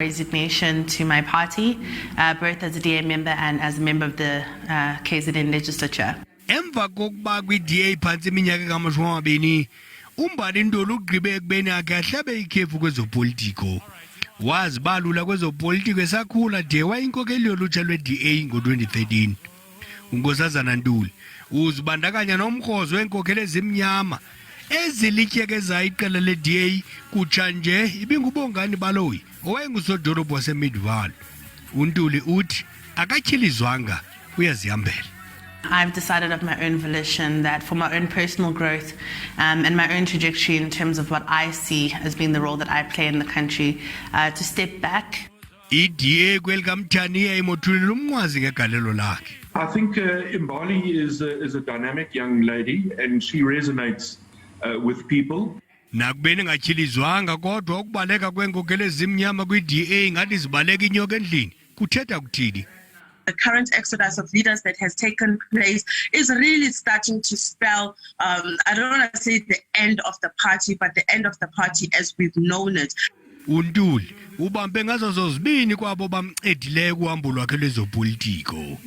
Resignation to my party, both as a DA member and as a member of the KZN legislature. Emva kokuba kwi-DA phantsi iminyaka ka-20 uMbali Ntuli ugqibe ekubeni akhe ahlabe ikhefu kwezopolitiko. Wazibalula kwezopolitiko esakhula de wayinkokeli yolutsha lweDA ngo-2013. uNkosazana Ntuli uzibandakanya nomkhozo weenkokheli ezimnyama ezilityekeza iqela leDA kutsha nje ibingubongani baloyi owayengusodolophu waseMidvaal. uNtuli uthi akatyhilizwanga uyazihambela. I've decided of my own volition that for my own personal growth and my own trajectory in terms of what I see as being the role that I play in the country, to step back. iDA kwelikamthaniya imothulile umnqwazi ngegalelo lakhe. I think Mbali is a dynamic young lady and she resonates with people. Nakubeni ngatyhilizwanga kodwa ukubaleka kweenkokheli ezimnyama kwi-DA ngathi zibaleka inyoka endlini kuthetha kuthini. The current exodus of leaders that has taken place is really starting to spell, I don't want to say the end of the party, but the end of the party as we've known it. uNtuli ubambe ngazo zozibini kwabo bamcedileyo kuhambo lwakhe lwezopolitiko.